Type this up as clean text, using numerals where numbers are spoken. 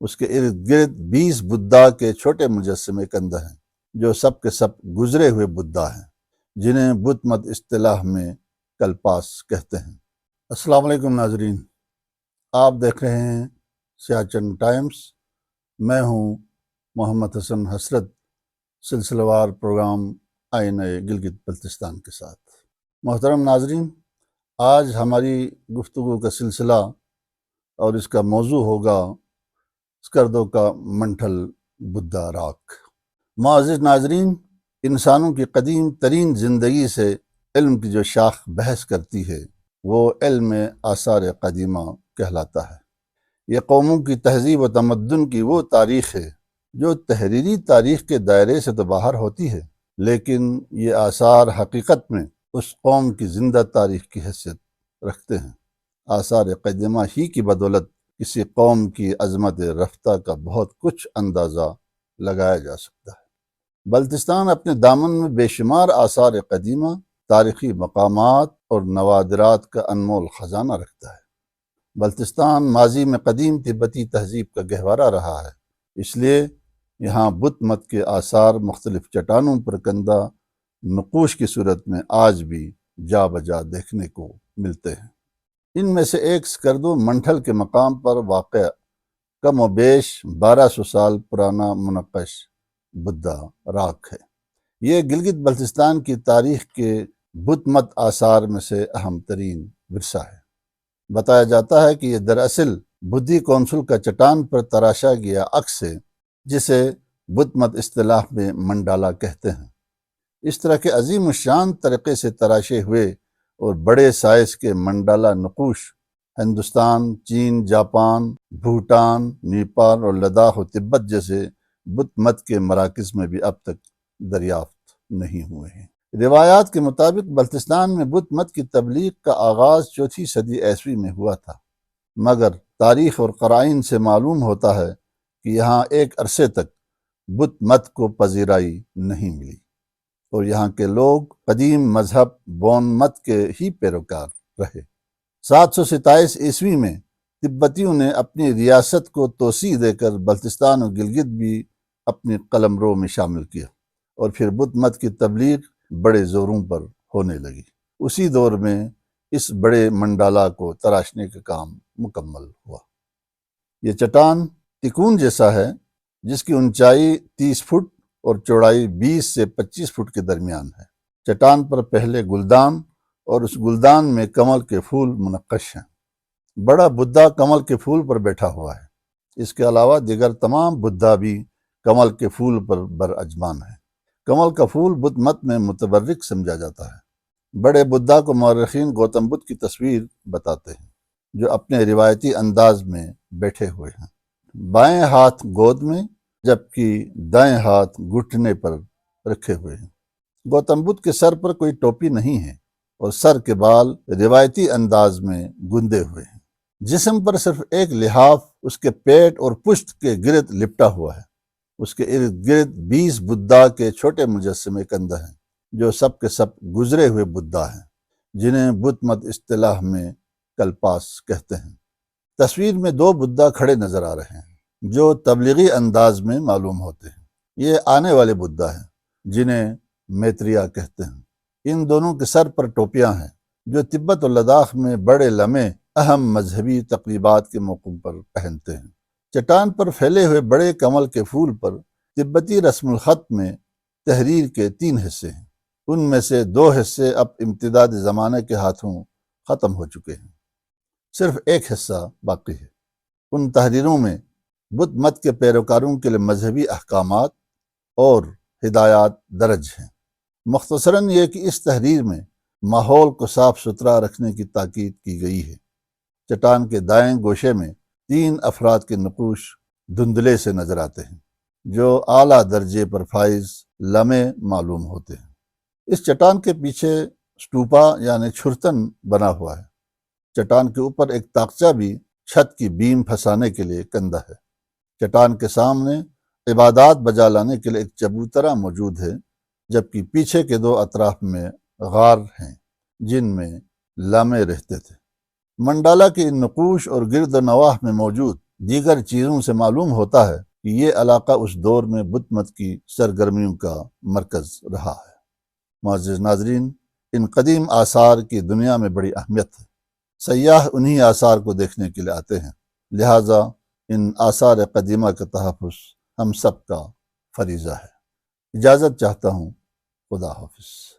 اس کے ارد گرد 20 بدھا کے چھوٹے مجسمے کندہ ہیں جو سب کے سب گزرے ہوئے بدھا ہیں، جنہیں بت مت اصطلاح میں کلپاس کہتے ہیں۔ السلام علیکم ناظرین، آپ دیکھ رہے ہیں سیاچن ٹائمز۔ میں ہوں محمد حسن حسرت، سلسلہ وار پروگرام آئینہ گلگت بلتستان کے ساتھ۔ محترم ناظرین، آج ہماری گفتگو کا سلسلہ اور اس کا موضوع ہوگا اسکردو کا منٹھل بدھا راکھ۔ معزز ناظرین، انسانوں کی قدیم ترین زندگی سے علم کی جو شاخ بحث کرتی ہے وہ علم آثار قدیمہ کہلاتا ہے۔ یہ قوموں کی تہذیب و تمدن کی وہ تاریخ ہے جو تحریری تاریخ کے دائرے سے تو باہر ہوتی ہے، لیکن یہ آثار حقیقت میں اس قوم کی زندہ تاریخ کی حیثیت رکھتے ہیں۔ آثار قدیمہ ہی کی بدولت کسی قوم کی عظمت رفتہ کا بہت کچھ اندازہ لگایا جا سکتا ہے۔ بلتستان اپنے دامن میں بے شمار آثار قدیمہ، تاریخی مقامات اور نوادرات کا انمول خزانہ رکھتا ہے۔ بلتستان ماضی میں قدیم تبتی تہذیب کا گہوارہ رہا ہے، اس لیے یہاں بت مت کے آثار مختلف چٹانوں پر کندہ نقوش کی صورت میں آج بھی جا بجا دیکھنے کو ملتے ہیں۔ ان میں سے ایک اسکردو منٹھل کے مقام پر واقع کم و بیش 1200 سال پرانا منقش بدھا راکھ ہے۔ یہ گلگت بلتستان کی تاریخ کے بت مت آثار میں سے اہم ترین ورثہ ہے۔ بتایا جاتا ہے کہ یہ دراصل بدھی کونسل کا چٹان پر تراشا گیا عکس ہے، جسے بت مت اصطلاح میں منڈالا کہتے ہیں۔ اس طرح کے عظیم الشان طریقے سے تراشے ہوئے اور بڑے سائز کے منڈالا نقوش ہندوستان، چین، جاپان، بھوٹان، نیپال اور لداخ و تبت جیسے بت مت کے مراکز میں بھی اب تک دریافت نہیں ہوئے ہیں۔ روایات کے مطابق بلتستان میں بت مت کی تبلیغ کا آغاز 4 صدی عیسوی میں ہوا تھا، مگر تاریخ اور قرائن سے معلوم ہوتا ہے کہ یہاں ایک عرصے تک بت مت کو پذیرائی نہیں ملی اور یہاں کے لوگ قدیم مذہب بون مت کے ہی پیروکار رہے۔ 727 عیسوی میں تبتیوں نے اپنی ریاست کو توسیع دے کر بلتستان اور گلگت بھی اپنی قلمرو میں شامل کیا اور پھر بت مت کی تبلیغ بڑے زوروں پر ہونے لگی۔ اسی دور میں اس بڑے منڈالا کو تراشنے کا کام مکمل ہوا۔ یہ چٹان تکون جیسا ہے جس کی اونچائی 30 فٹ اور چوڑائی 20 سے 25 فٹ کے درمیان ہے۔ چٹان پر پہلے گلدان اور اس گلدان میں کمل کے پھول منقش ہیں۔ بڑا بدھا کمل کے پھول پر بیٹھا ہوا ہے۔ اس کے علاوہ دیگر تمام بدھا بھی کمل کے پھول پر براجمان ہیں۔ کمل کا پھول بت مت میں متبرک سمجھا جاتا ہے۔ بڑے بدھا کو مورخین گوتم بدھ کی تصویر بتاتے ہیں جو اپنے روایتی انداز میں بیٹھے ہوئے ہیں، بائیں ہاتھ گود میں جبکہ دائیں ہاتھ گھٹنے پر رکھے ہوئے ہیں۔ گوتم بدھ کے سر پر کوئی ٹوپی نہیں ہے اور سر کے بال روایتی انداز میں گندے ہوئے ہیں۔ جسم پر صرف ایک لحاف اس کے پیٹ اور پشت کے گرد لپٹا ہوا ہے۔ اس کے ارد گرد 20 بدھا کے چھوٹے مجسمے کندہ ہیں جو سب کے سب گزرے ہوئے بدھا ہیں، جنہیں بت مت اصطلاح میں کلپاس کہتے ہیں۔ تصویر میں 2 بدھا کھڑے نظر آ رہے ہیں جو تبلیغی انداز میں معلوم ہوتے ہیں۔ یہ آنے والے بدھا ہیں جنہیں میتریا کہتے ہیں۔ ان دونوں کے سر پر ٹوپیاں ہیں جو تبت اور لداخ میں بڑے لمحے اہم مذہبی تقریبات کے موقعوں پر پہنتے ہیں۔ چٹان پر پھیلے ہوئے بڑے کمل کے پھول پر تبتی رسم الخط میں تحریر کے 3 حصے ہیں۔ ان میں سے 2 حصے اب امتداد زمانے کے ہاتھوں ختم ہو چکے ہیں، صرف ایک حصہ باقی ہے۔ ان تحریروں میں بت مت کے پیروکاروں کے لیے مذہبی احکامات اور ہدایات درج ہیں۔ مختصراً یہ کہ اس تحریر میں ماحول کو صاف ستھرا رکھنے کی تاکید کی گئی ہے۔ چٹان کے دائیں گوشے میں 3 افراد کے نقوش دھندلے سے نظر آتے ہیں جو اعلیٰ درجے پر فائز لمحے معلوم ہوتے ہیں۔ اس چٹان کے پیچھے سٹوپا یعنی چھرتن بنا ہوا ہے۔ چٹان کے اوپر ایک طاقچہ بھی چھت کی بیم پھنسانے کے لیے کندہ ہے۔ چٹان کے سامنے عبادات بجا لانے کے لیے ایک چبوترا موجود ہے، جبکہ پیچھے کے 2 اطراف میں غار ہیں جن میں لامے رہتے تھے۔ منڈالا کے ان نقوش اور گرد و نواح میں موجود دیگر چیزوں سے معلوم ہوتا ہے کہ یہ علاقہ اس دور میں بت مت کی سرگرمیوں کا مرکز رہا ہے۔ معزز ناظرین، ان قدیم آثار کی دنیا میں بڑی اہمیت ہے۔ سیاح انہی آثار کو دیکھنے کے لیے آتے ہیں، لہٰذا ان آثار قدیمہ کا تحفظ ہم سب کا فریضہ ہے۔ اجازت چاہتا ہوں، خدا حافظ۔